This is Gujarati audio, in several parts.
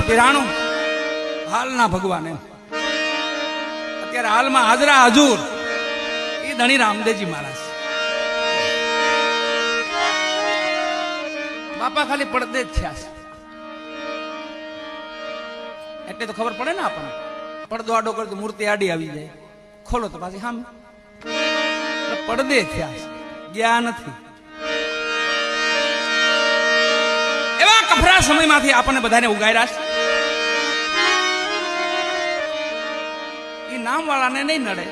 પીરાણું હાલના ભગવાન એમ અત્યારે હાલમાં હાજરા હજુર એ ધણી રામદેવજી મહારાજ બાપા ખાલી પડદે જ થયા છે એટલે તો ખબર પડે ને આપણને પડદો આડો કરે તો મૂર્તિ આડી આવી જાય ખોલો તો પાછી સામે પડદે થયા છે ગયા નથી એવા કફરા સમયમાંથી આપણને બધાને ઉગાડ્યા છે એ નામ વાળાને નહીં નડે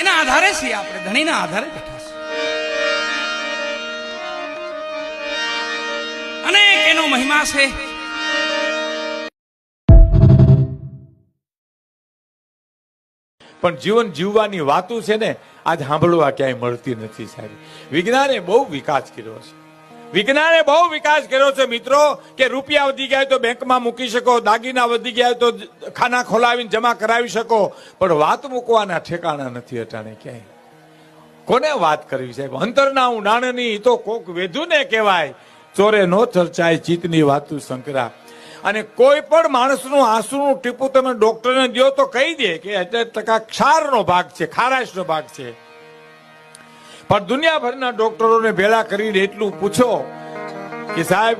એના આધારે છીએ આપણે ધણીના આધારે બેઠા છે અનેક એનો મહિમા છે પણ જીવન જીવવાની વાતો છે ને આજ સાંભળવા ક્યાંય મળતી નથી સાહેબ. વિજ્ઞાને બહુ વિકાસ કર્યો છે. વિજ્ઞાને બહુ વિકાસ કર્યો છે મિત્રો કે રૂપિયા વધી ગયા તો બેંકમાં મૂકી શકો, દાગીના વધી ગયા તો ખાના ખોલાવીને જમા કરાવી શકો, પણ વાત મૂકવાના ઠેકાણા નથી અટાણે ક્યાંય. કોને વાત કરવી સાહેબ? અંતરના ઊંડાણની તો કોક વેધું ને કહેવાય. ચોરે નો ચર્ચાય ચિત્તની વાતું સંકરા. અને કોઈ પણ માણસનું આંસુનું ટીપું તમે ડોક્ટરને દો તો કહી દે કે 70% ક્ષારનો ભાગ છે, ખારાશનો ભાગ છે. પણ દુનિયાભરના ડોક્ટરોને ભેળા કરીને એટલું પૂછો કે સાહેબ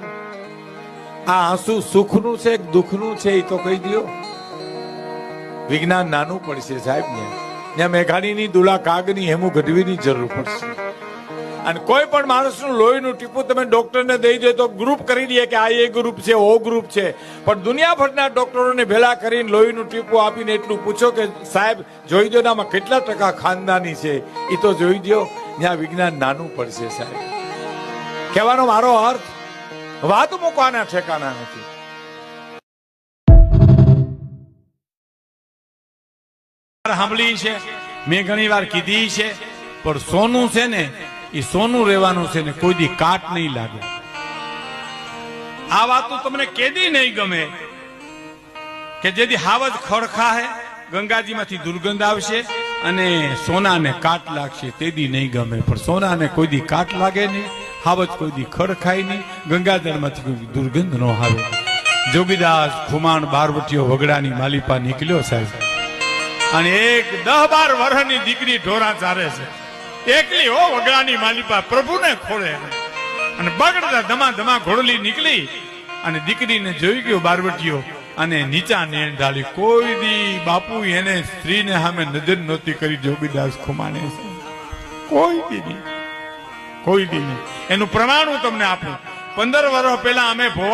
આ આંસુ સુખનું છે કે દુઃખનું છે એ તો કહી દો. વિજ્ઞાન નાનું પડશે સાહેબ ને. ત્યાં મેઘાણીની દુલા કાગની હેમુ ગઢવીની જરૂર પડશે. અને કોઈ પણ માણસનું લોહીનું ટીપું તમે ડોક્ટરને દઈ દે તો ગ્રુપ કરી દે કે આ એ ગ્રુપ છે, ઓ ગ્રુપ છે. પણ દુનિયાભરના ડોક્ટરોને ભેળા કરીને લોહીનું ટીપું આપીને એટલું પૂછો કે સાહેબ જોઈ દો આમાં કેટલા ટકા ખાનદાની છે એ તો જોઈ દો. ત્યાં વિજ્ઞાન નાનું પડશે સાહેબ. કહેવાનો મારો અર્થ વાત મૂકવાના ઠેકાણા નથી. સાંભળી છે મેં ઘણી વાર કીધી છે પણ સોનું છે ને એ સોનું રહેવાનું છે ને કોઈ દી કાટ નહીં લાગે. આ વાત તો તમને કેદી નહીં ગમે કે જેથી હાવજ ખડખા હે ગંગાજીમાંથી દુર્ગંધ આવશે અને સોનાને કાટ લાગશે તેદી નહીં ગમે. પણ સોનાને કોઈ દી કાટ લાગે નહીં, હાવજ કોઈ દી ખડખાય નહીં, ગંગાજળમાંથી કોઈ દુર્ગંધ ન આવે. જોગીદાસ ખુમાણ બારવટીયો વગડાની માલિપા નીકળ્યો સાહેબ અને એક 10-12 વર્ષની દીકરી ઢોરા ચારે છે. એકલી હો વગડાની માલિપા પ્રભુને ખોળે અને બગડતા ધમા ધમા ઘોડલી નીકળી અને દીકરીને જોઈ ગયો બારવટીયો અને નીચા નેણ ઢાળી. કોઈ દી બાપુ એને સ્ત્રીને સામે નજર નહોતી કરી જોગીદાસ ખુમાણે. કોઈ દી નહીં. એનું પ્રમાણ હું તમને આપું. 15 વર્ષ પહેલા અમે